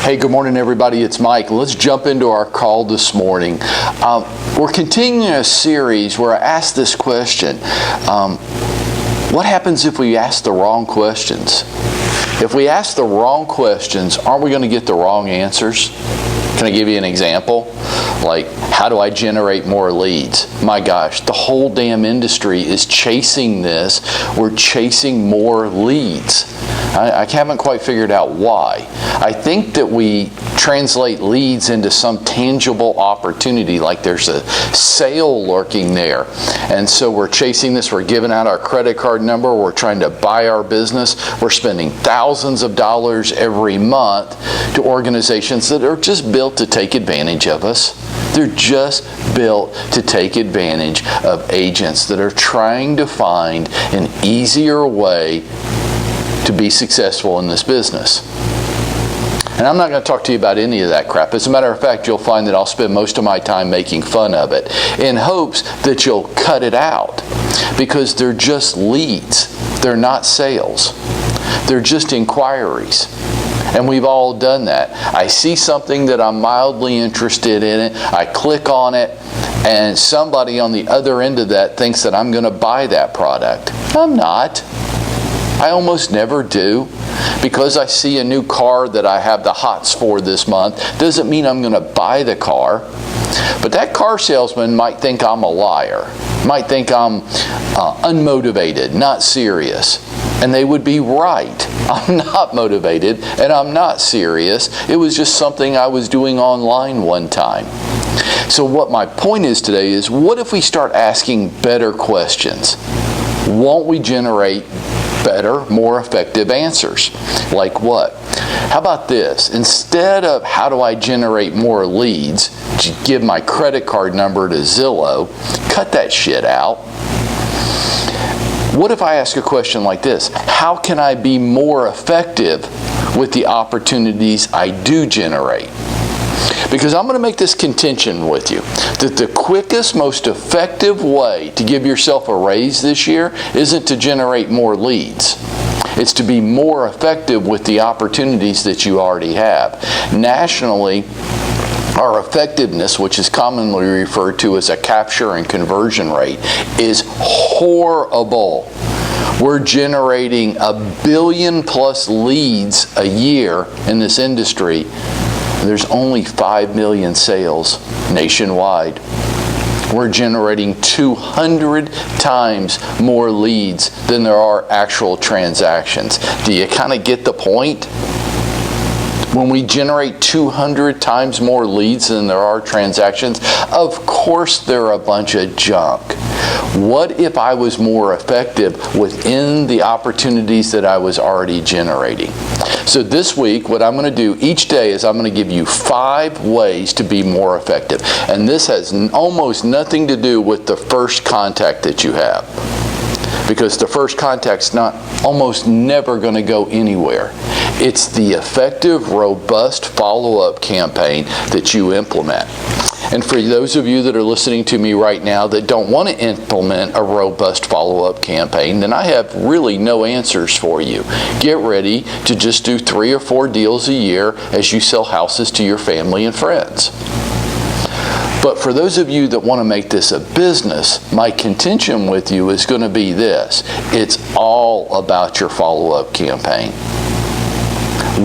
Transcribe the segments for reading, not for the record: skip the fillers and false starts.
Hey, good morning, everybody. It's Mike. Let's jump into our call this morning. We're continuing a series where I ask this question. What happens if we ask the wrong questions? If we ask the wrong questions, aren't we going to get the wrong answers? Can I give you an example? Like, how do I generate more leads? My gosh, the whole damn industry is chasing this. We're chasing more leads. I haven't quite figured out why. I think that we translate leads into some tangible opportunity, like there's a sale lurking there. And so we're chasing this. We're giving out our credit card number. We're trying to buy our business. We're spending thousands of dollars every month to organizations that are just built to take advantage of us. They're just built to take advantage of agents that are trying to find an easier way to be successful in this business. And I'm not going to talk to you about any of that crap. As a matter of fact, you'll find that I'll spend most of my time making fun of it in hopes that you'll cut it out, because they're just leads. They're not sales. They're just inquiries. And we've all done that. I see something that I'm mildly interested in it. I click on it, and somebody on the other end of that thinks that I'm going to buy that product. I'm not. I almost never do. Because I see a new car that I have the hots for this month doesn't mean I'm going to buy the car. But that car salesman might think I'm a liar, might think I'm unmotivated, not serious. And they would be right. I'm not motivated and I'm not serious. It was just something I was doing online one time. So what my point is today is, what if we start asking better questions? Won't we generate better, more effective answers? Like what? How about this? Instead of how do I generate more leads, give my credit card number to Zillow, cut that shit out. What if I ask a question like this? How can I be more effective with the opportunities I do generate? Because I'm going to make this contention with you, that the quickest, most effective way to give yourself a raise this year isn't to generate more leads. It's to be more effective with the opportunities that you already have. Nationally, our effectiveness, which is commonly referred to as a capture and conversion rate, is horrible. We're generating 1 billion plus leads a year in this industry. There's only 5 million sales nationwide. We're generating 200 times more leads than there are actual transactions. Do you kind of get the point? When we generate 200 times more leads than there are transactions, of course they're a bunch of junk. What if I was more effective within the opportunities that I was already generating? So this week, what I'm going to do each day is I'm going to give you 5 ways to be more effective. And this has almost nothing to do with the first contact that you have, because the first contact's not almost never going to go anywhere. It's the effective, robust follow-up campaign that you implement. And for those of you that are listening to me right now that don't want to implement a robust follow-up campaign, then I have really no answers for you. Get ready to just do 3 or 4 deals a year as you sell houses to your family and friends. But for those of you that want to make this a business, my contention with you is going to be this. It's all about your follow-up campaign.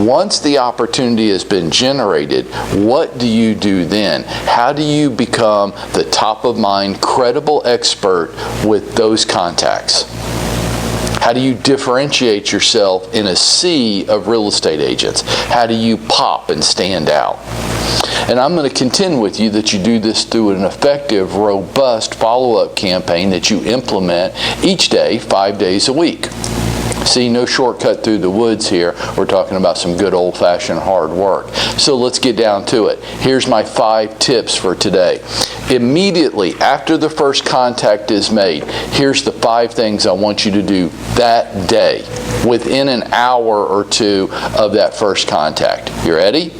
Once the opportunity has been generated, what do you do then? How do you become the top-of-mind, credible expert with those contacts? How do you differentiate yourself in a sea of real estate agents? How do you pop and stand out? And I'm going to contend with you that you do this through an effective, robust follow-up campaign that you implement each day, 5 days a week. See, no shortcut through the woods here. We're talking about some good old-fashioned hard work. So let's get down to it. Here's my 5 tips for today. Immediately after the first contact is made, here's the 5 things I want you to do that day, within an hour or 2 of that first contact. You ready?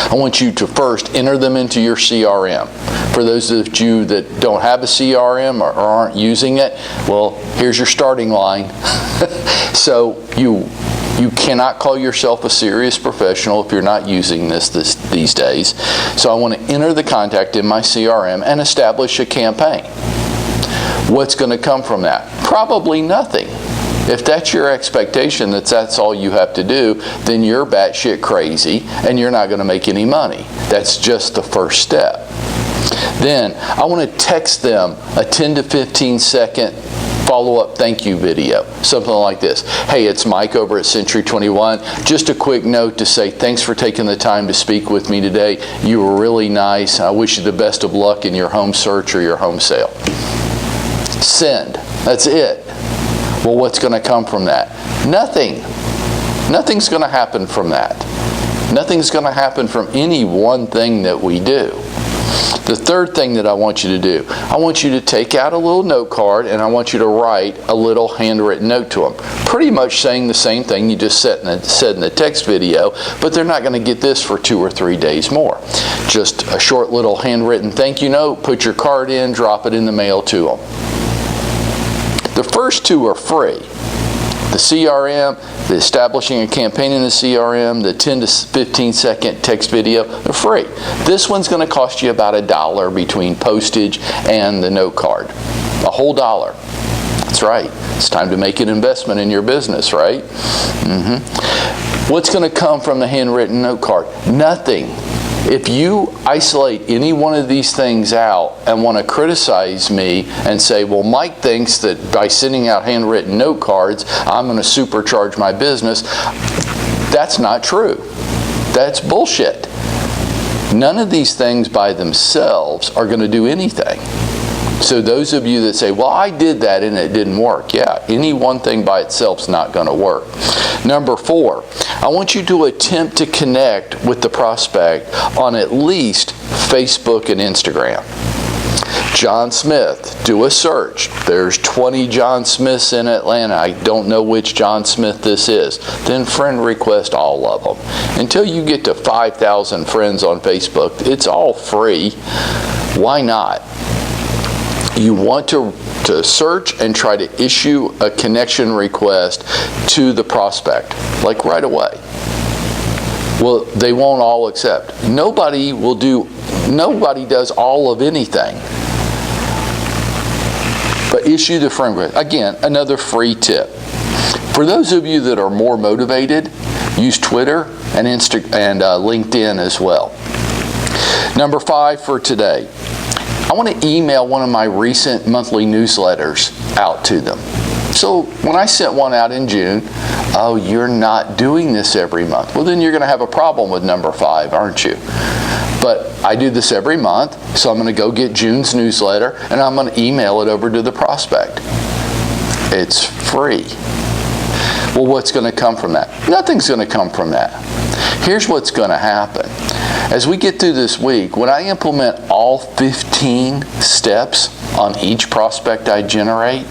I want you to first enter them into your CRM. For those of you that don't have a CRM or aren't using it, well, here's your starting line. So you You cannot call yourself a serious professional if you're not using these days. So I want to enter the contact in my CRM and establish a campaign. What's going to come from that? Probably nothing. If that's your expectation, that's all you have to do, then you're batshit crazy and you're not going to make any money. That's just the first step. Then I want to text them a 10 to 15 second follow-up thank you video. Something like this. Hey, it's Mike over at Century 21. Just a quick note to say thanks for taking the time to speak with me today. You were really nice. I wish you the best of luck in your home search or your home sale. Send. That's it. Well, what's going to come from that? Nothing. Nothing's going to happen from that. Nothing's going to happen from any one thing that we do. The third thing that I want you to do, I want you to take out a little note card and I want you to write a little handwritten note to them. Pretty much saying the same thing you just said in the text video, but they're not going to get this for 2 or 3 days more. Just a short little handwritten thank you note, put your card in, drop it in the mail to them. The first two are free. The CRM, the establishing a campaign in the CRM, the 10 to 15 second text video, they're free. This one's going to cost you about $1 between postage and the note card. A whole $1. That's right. It's time to make an investment in your business, right? What's going to come from the handwritten note card? Nothing. If you isolate any one of these things out and want to criticize me and say, well, Mike thinks that by sending out handwritten note cards, I'm going to supercharge my business, that's not true. That's bullshit. None of these things by themselves are going to do anything. So those of you that say, well, I did that and it didn't work. Yeah, any one thing by itself is not going to work. Number 4, I want you to attempt to connect with the prospect on at least Facebook and Instagram. John Smith, do a search. There's 20 John Smiths in Atlanta. I don't know which John Smith this is. Then friend request all of them. Until you get to 5,000 friends on Facebook, it's all free. Why not? You want to search and try to issue a connection request to the prospect, like right away. Well, they won't all accept. Nobody does all of anything. But issue the friend request. Again, another free tip. For those of you that are more motivated, use Twitter and LinkedIn as well. Number 5 for today. I want to email one of my recent monthly newsletters out to them. So when I sent one out in June, oh, you're not doing this every month. Well, then you're going to have a problem with number 5, aren't you? But I do this every month, so I'm going to go get June's newsletter and I'm going to email it over to the prospect. It's free. Well, what's going to come from that? Nothing's going to come from that. Here's what's going to happen. As we get through this week, when I implement all 15 steps on each prospect I generate,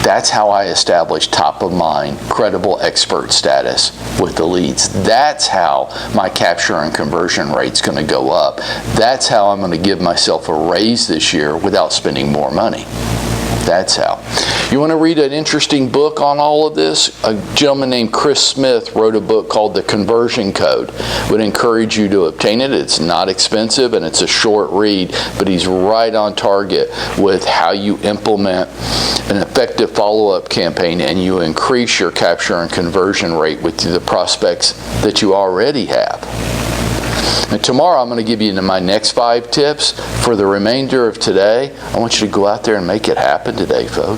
that's how I establish top of mind, credible expert status with the leads. That's how my capture and conversion rate's going to go up. That's how I'm going to give myself a raise this year without spending more money. That's how. You want to read an interesting book on all of this? A gentleman named Chris Smith wrote a book called The Conversion Code. Would encourage you to obtain it. It's not expensive and it's a short read, but he's right on target with how you implement an effective follow-up campaign and you increase your capture and conversion rate with the prospects that you already have. And tomorrow I'm going to give you my next 5 tips. For the remainder of today, I want you to go out there and make it happen today, folks.